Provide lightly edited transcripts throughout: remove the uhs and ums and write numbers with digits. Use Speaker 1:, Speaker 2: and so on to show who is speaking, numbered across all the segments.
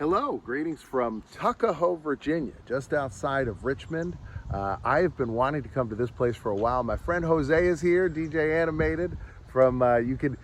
Speaker 1: Hello, greetings from Tuckahoe, Virginia, just outside of Richmond. I have been wanting to come to this place for a while. My friend Jose is here, DJ Animated. From you can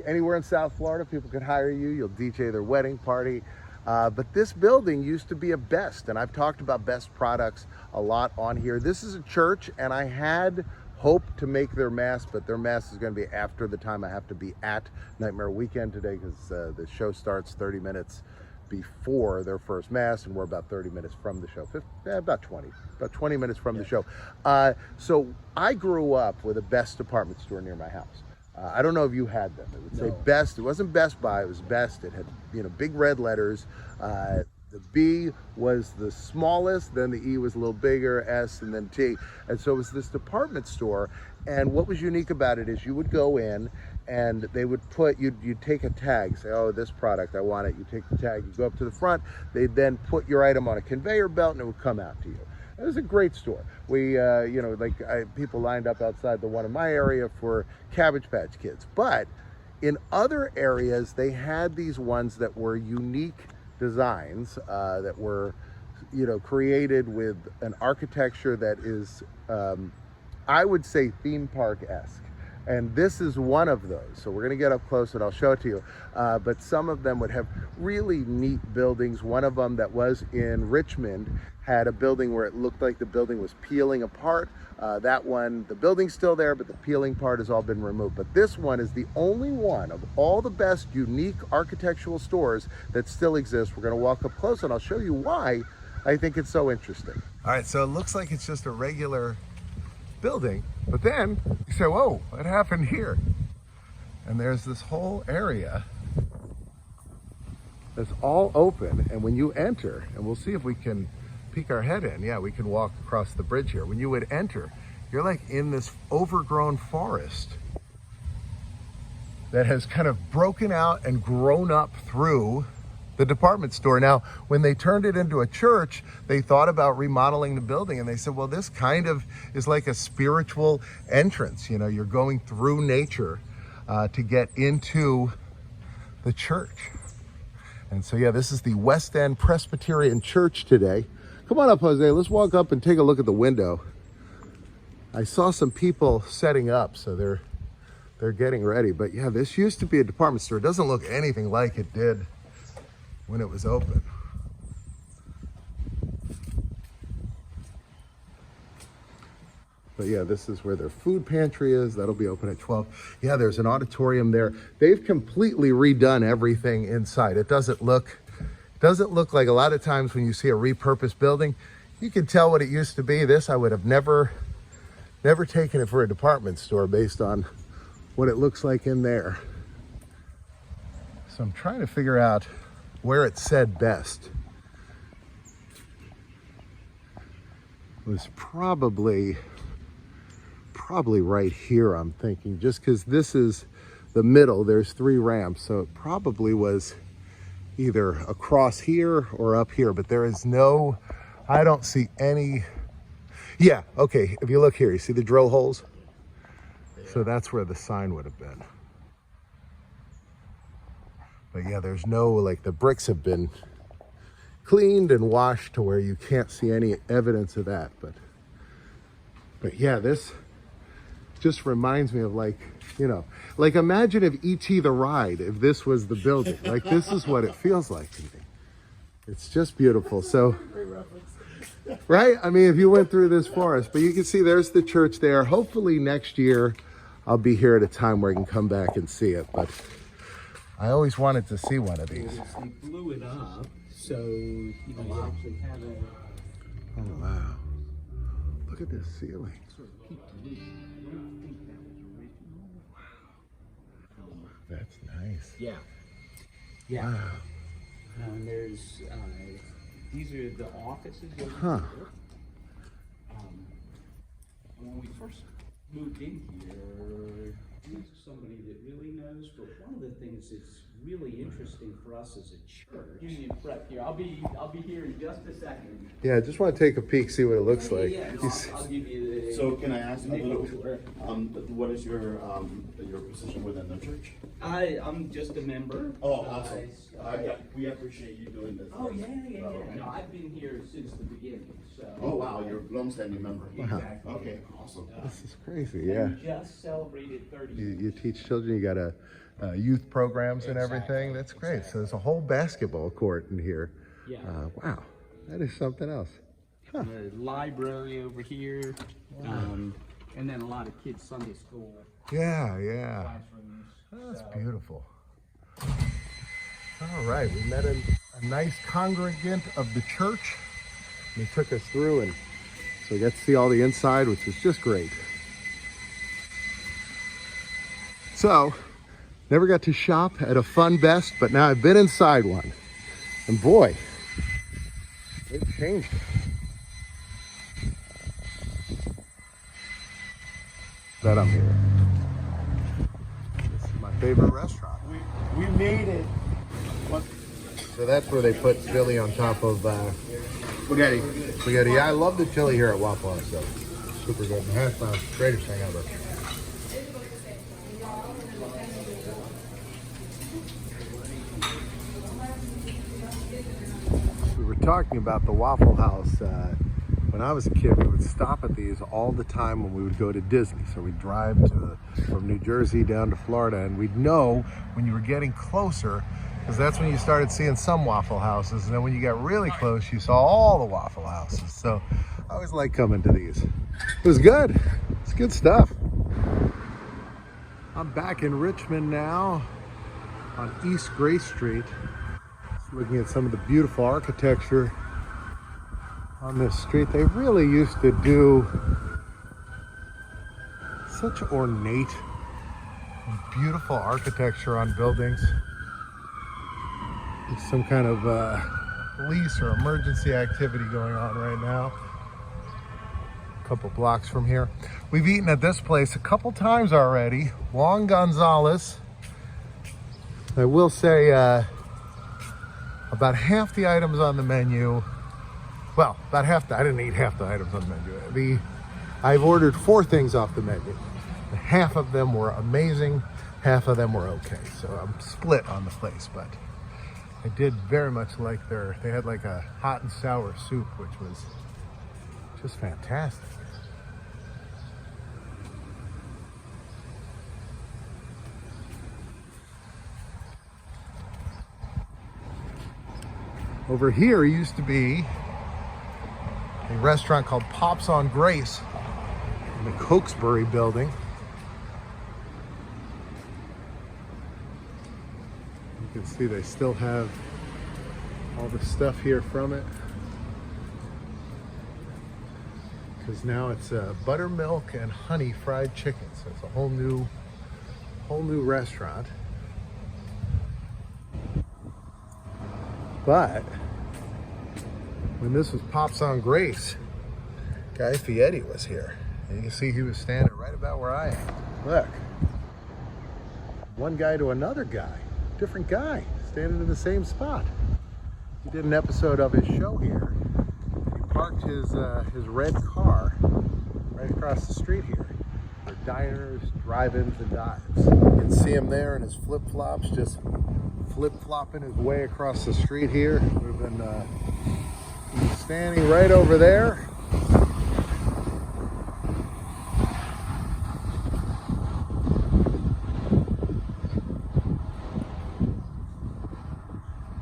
Speaker 1: anywhere in South Florida, people can hire you. You'll DJ their wedding party. But this building used to be a Best, and I've talked about Best products a lot on here. This is a church, and I had hoped to make their mass, but their mass is going to be after the time I have to be at Nightmare Weekend today, because the show starts 30 minutes before their first mass, and we're about 30 minutes from the show. About 20 minutes from the show. So I grew up with a Best department store near my house. I don't know if you had them. It would say Best. It wasn't Best Buy, it was Best. It had, big red letters. The B was the smallest, then the E was a little bigger, S, and then T. And so it was this department store. And what was unique about it is you would go in and they would put, you'd take a tag, say, oh, this product, I want it. You take the tag, you go up to the front, they'd then put your item on a conveyor belt and it would come out to you. It was a great store. We, people lined up outside the one in my area for Cabbage Patch Kids. But in other areas, they had these ones that were unique designs that were, created with an architecture that is, I would say, theme park-esque. And this is one of those. So we're gonna get up close and I'll show it to you. But some of them would have really neat buildings. One of them that was in Richmond had a building where it looked like the building was peeling apart. That one, the building's still there, but the peeling part has all been removed. But this one is the only one of all the Best unique architectural stores that still exists. We're gonna walk up close and I'll show you why I think it's so interesting. All right, so it looks like it's just a regular building, but then you say, whoa, what happened here? And there's this whole area that's all open, and when you enter, and we'll see if we can peek our head in, yeah, we can walk across the bridge here. When you would enter, you're like in this overgrown forest that has kind of broken out and grown up through the department store. Now, when they turned it into a church, they thought about remodeling the building, and they said, well, this kind of is like a spiritual entrance. You're going through nature to get into the church. And so, yeah, this is the West End Presbyterian Church today. Come on up, Jose. Let's walk up and take a look at the window. I saw some people setting up, so they're getting ready. But yeah, this used to be a department store. It doesn't look anything like it did when it was open. But yeah, this is where their food pantry is. That'll be open at 12. Yeah, there's an auditorium there. They've completely redone everything inside. It doesn't look like, a lot of times when you see a repurposed building, you can tell what it used to be. This, I would have never taken it for a department store based on what it looks like in there. So I'm trying to figure out where it said Best. It was probably right here, I'm thinking, just because this is the middle, there's 3 ramps, so it probably was either across here or up here, but there is no, I don't see any. Yeah, okay, if you look here, you see the drill holes? So that's where the sign would have been. But yeah, there's no, the bricks have been cleaned and washed to where you can't see any evidence of that. But yeah, this just reminds me of imagine if E.T. the Ride, if this was the building. This is what it feels like to me. It's just beautiful. So, right? I mean, if you went through this forest, but you can see there's the church there. Hopefully next year I'll be here at a time where I can come back and see it. But I always wanted to see one of these.
Speaker 2: They blew it up, so you actually have a.
Speaker 1: Oh wow! Look at this ceiling.
Speaker 2: Sort of peaked roof. I don't think that was original. Wow.
Speaker 1: That's nice.
Speaker 2: Yeah. Yeah.
Speaker 1: Wow.
Speaker 2: And there's these are the offices over here. When we first moved in here, this is somebody that really knows, but one of the things that's really interesting for us as a church. Give me a breath here. I'll be here in just a second.
Speaker 1: Yeah, I just want to take a peek, see what it looks like.
Speaker 2: Yeah, I'll give you
Speaker 3: So can I ask a little,
Speaker 2: Sure.
Speaker 3: what is your position within the church?
Speaker 2: I'm just a member.
Speaker 3: Oh, awesome. We appreciate you doing this.
Speaker 2: Oh, yeah. No, I've been here since the beginning, so.
Speaker 3: Oh, wow, you're a long-standing member.
Speaker 2: Exactly.
Speaker 3: Okay, awesome.
Speaker 1: This is crazy, yeah.
Speaker 2: We just celebrated 30
Speaker 1: You
Speaker 2: years.
Speaker 1: teach children, you got youth programs and everything. That's great. So there's a whole basketball court in here.
Speaker 2: Yeah.
Speaker 1: Wow, that is something else. Huh.
Speaker 2: The library over here, and then a lot of kids' Sunday school
Speaker 1: Yeah.
Speaker 2: classrooms.
Speaker 1: Oh, that's
Speaker 2: So,
Speaker 1: beautiful. All right, we met a nice congregant of the church. And he took us through, and so we got to see all the inside, which was just great. So, never got to shop at a Fun Best, but now I've been inside one. And boy, they've changed it. That I'm here. This is my favorite restaurant.
Speaker 3: We made it. What?
Speaker 1: So that's where they put chili on top of
Speaker 3: Spaghetti.
Speaker 1: spaghetti. Yeah, I love the chili here at Waffle House, so super good. And the hash brown's the greatest thing ever. We were talking about the Waffle House. When I was a kid, we would stop at these all the time when we would go to Disney. So we'd drive from New Jersey down to Florida, and we'd know when you were getting closer, because that's when you started seeing some Waffle Houses. And then when you got really close, you saw all the Waffle Houses. So I always like coming to these. It was good. It's good stuff. I'm back in Richmond now on East Gray Street. Just looking at some of the beautiful architecture on this street. They really used to do such ornate and beautiful architecture on buildings. There's some kind of police or emergency activity going on right now. A couple blocks from here. We've eaten at this place a couple times already. Juan Gonzalez. I will say about half the items on the menu, well, about half I didn't eat half the items on the menu. I've ordered 4 things off the menu. Half of them were amazing, half of them were okay. So I'm split on the place, but I did very much like they had like a hot and sour soup, which was just fantastic. Over here used to be a restaurant called Pops on Grace in the Cokesbury building. You can see they still have all the stuff here from it, because now it's buttermilk and honey fried chicken. So it's a whole new restaurant. But when this was Pops on Grace, Guy Fieri was here. And you can see he was standing right about where I am. Look. One guy to another guy. Different guy, standing in the same spot. He did an episode of his show here. He parked his red car right across the street here for diners, drive-ins, and dives. You can see him there in his flip-flops, just flip-flopping his way across the street here. We've been standing right over there.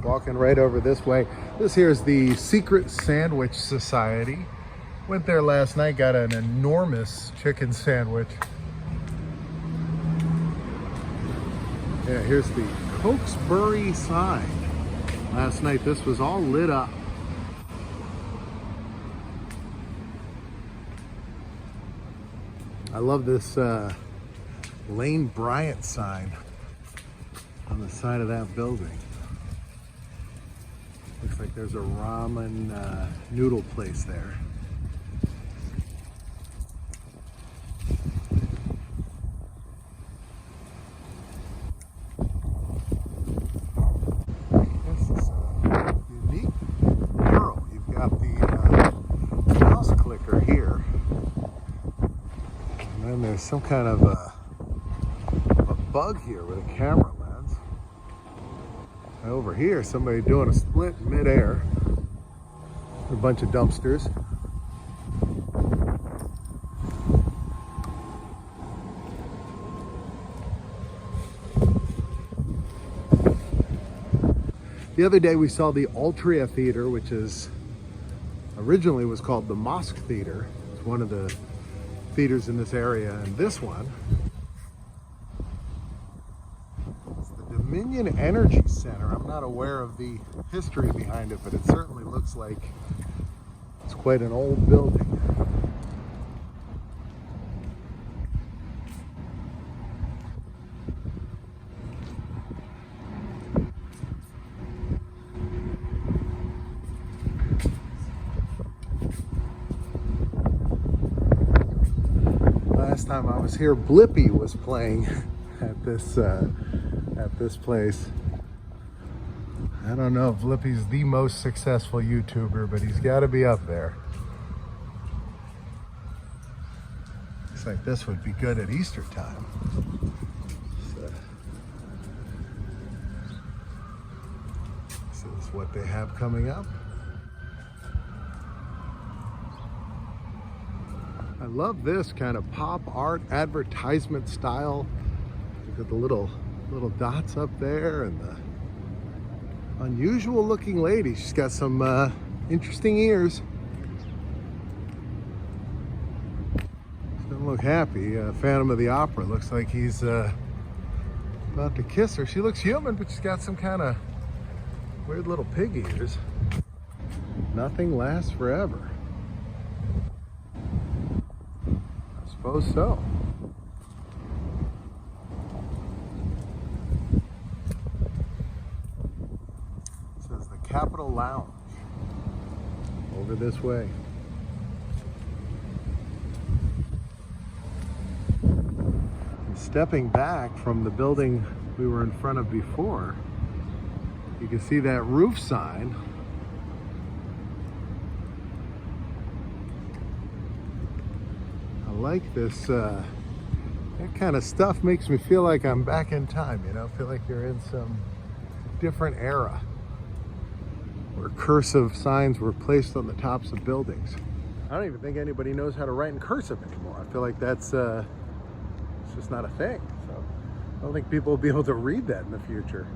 Speaker 1: Walking right over this way. This here is the Secret Sandwich Society. Went there last night, got an enormous chicken sandwich. Yeah, here's the Cokesbury sign. Last night this was all lit up. I love this Lane Bryant sign on the side of that building. Looks like there's a ramen noodle place there. This is a unique mural. You've got the mouse clicker here. And then there's some kind of a bug here with a camera lens. And over here, somebody doing a split in midair. A bunch of dumpsters. The other day we saw the Altria Theater, which is originally was called the Mosque Theater. It's one of the theaters in this area, and this one is the Dominion Energy Center. I'm not aware of the history behind it, but it certainly looks like it's quite an old building. Last time I was here, Blippi was playing at this place. I don't know if Blippi's the most successful YouTuber, but he's got to be up there. Looks like this would be good at Easter time. So, this is what they have coming up. I love this kind of pop art advertisement style. Look at the little dots up there and the unusual looking lady. She's got some interesting ears. She doesn't look happy. Phantom of the Opera looks like he's about to kiss her. She looks human, but she's got some kind of weird little pig ears. Nothing lasts forever. Suppose so. It says the Capitol Lounge over this way. And stepping back from the building we were in front of before, you can see that roof sign. I like this, that kind of stuff makes me feel like I'm back in time, you know, feel like you're in some different era where cursive signs were placed on the tops of buildings. I don't even think anybody knows how to write in cursive anymore. I feel like that's, it's just not a thing. So I don't think people will be able to read that in the future.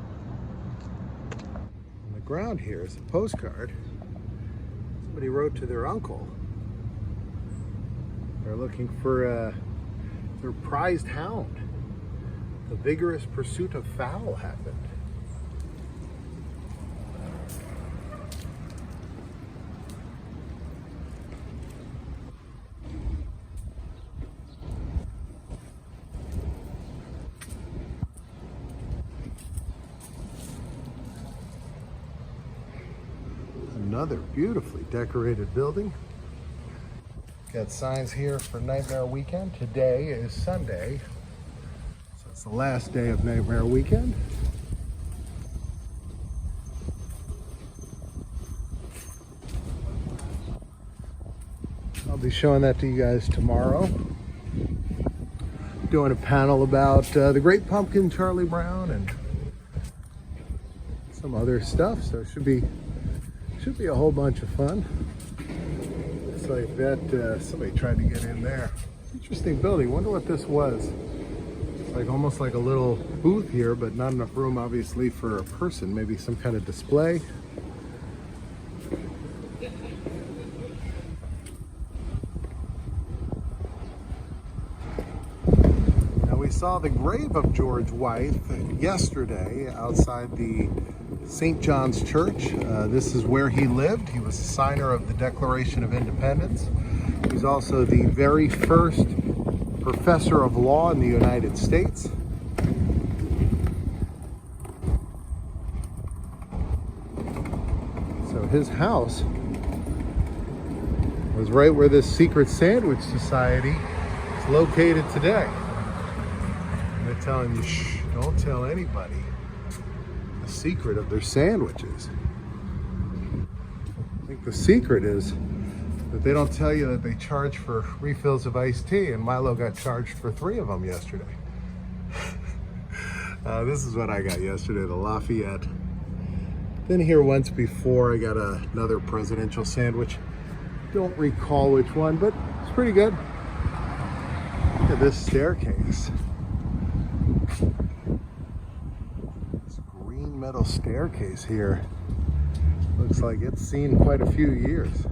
Speaker 1: On the ground here is a postcard. Somebody wrote to their uncle. They're looking for their prized hound. The vigorous pursuit of fowl happened. Another beautifully decorated building. Got signs here for Nightmare Weekend. Today is Sunday, so it's the last day of Nightmare Weekend. I'll be showing that to you guys tomorrow. Doing a panel about the Great Pumpkin, Charlie Brown, and some other stuff. So it should be a whole bunch of fun. Like that, somebody tried to get in there. Interesting building. Wonder what this was. It's like almost like a little booth here, but not enough room obviously for a person. Maybe some kind of display. Now we saw the grave of George Wythe yesterday outside the St. John's Church. This is where he lived. He was a signer of the Declaration of Independence. He's also the very first professor of law in the United States. So his house was right where this secret sandwich society is located today. And they're telling you, shh, don't tell anybody the secret of their sandwiches. I think the secret is But they don't tell you that they charge for refills of iced tea, and Milo got charged for 3 of them yesterday. This is what I got yesterday, the Lafayette. Been here once before. I got another presidential sandwich. Don't recall which one, but it's pretty good. Look at this staircase. This green metal staircase here. Looks like it's seen quite a few years.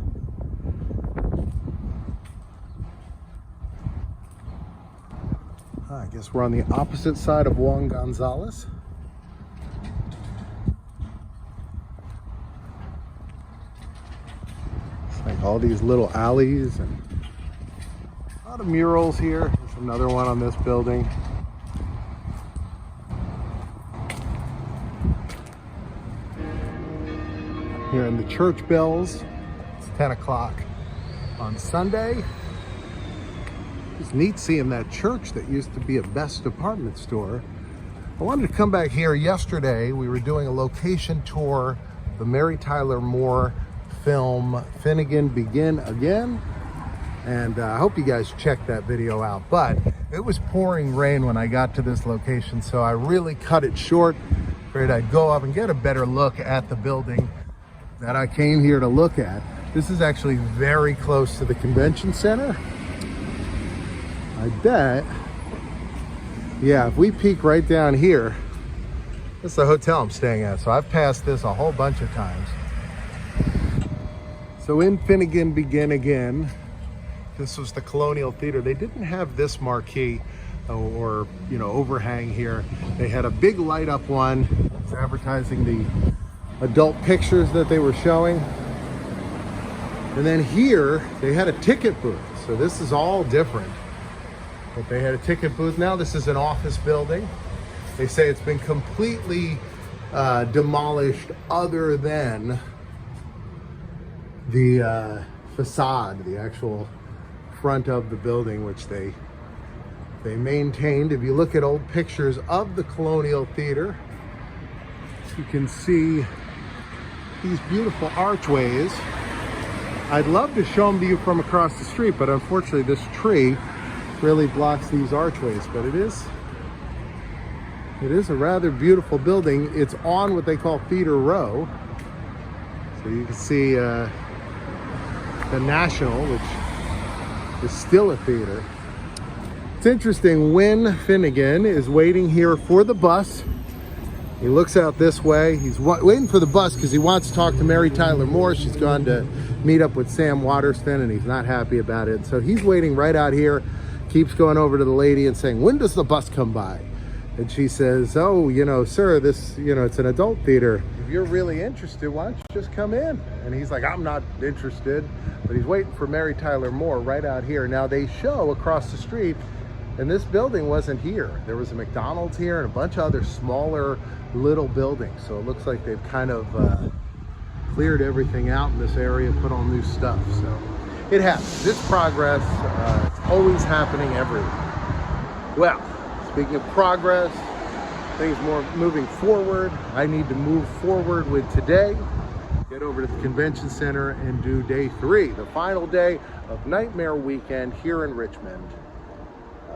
Speaker 1: I guess we're on the opposite side of Juan Gonzalez. It's like all these little alleys and a lot of murals here. There's another one on this building. Hearing the church bells. It's 10 o'clock on Sunday. It's neat seeing that church that used to be a Best department store. I wanted to come back here yesterday. We were doing a location tour, the Mary Tyler Moore film, Finnegan Begin Again. And I hope you guys checked that video out. But it was pouring rain when I got to this location, so I really cut it short. Figured I'd go up and get a better look at the building that I came here to look at. This is actually very close to the convention center. I bet, yeah, if we peek right down here, this is the hotel I'm staying at, so I've passed this a whole bunch of times. So in Finnegan Begin Again, this was the Colonial Theater. They didn't have this marquee or overhang here. They had a big light up one. It's advertising the adult pictures that they were showing. And then here, they had a ticket booth. So this is all different. But they had a ticket booth. Now this is an office building. They say it's been completely demolished other than the facade, the actual front of the building, which they maintained. If you look at old pictures of the Colonial Theater, you can see these beautiful archways. I'd love to show them to you from across the street, but unfortunately this tree really blocks these archways. But it is a rather beautiful building. It's on what they call Theater Row. So you can see the National, which is still a theater. It's interesting, when Finnegan is waiting here for the bus, he looks out this way. He's waiting for the bus because he wants to talk to Mary Tyler Moore. She's gone to meet up with Sam Waterston and he's not happy about it. So he's waiting right out here, keeps going over to the lady and saying, when does the bus come by? And she says, oh, sir, this, it's an adult theater. If you're really interested, why don't you just come in? And he's like, I'm not interested. But he's waiting for Mary Tyler Moore right out here. Now they show across the street, and this building wasn't here. There was a McDonald's here and a bunch of other smaller little buildings. So it looks like they've kind of cleared everything out in this area, put all new stuff. So it happens. It's progress. It's always happening everywhere. Well, speaking of progress, things more moving forward. I need to move forward with today. Get over to the convention center and do day 3, the final day of Nightmare Weekend here in Richmond.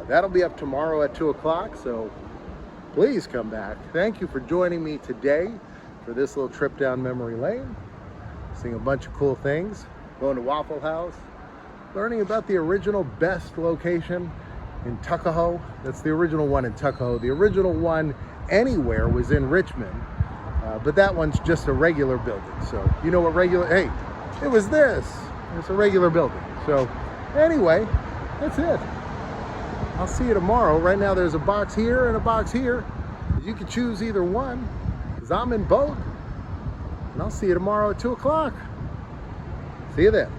Speaker 1: That'll be up tomorrow at 2 o'clock, so please come back. Thank you for joining me today for this little trip down memory lane. Seeing a bunch of cool things, going to Waffle House, learning about the original Best location in Tuckahoe. That's the original one in Tuckahoe. The original one anywhere was in Richmond, but that one's just a regular building. So you know what hey, it was this. It's a regular building. So anyway, that's it. I'll see you tomorrow. Right now there's a box here and a box here. You can choose either one, because I'm in both. And I'll see you tomorrow at 2 o'clock. See you then.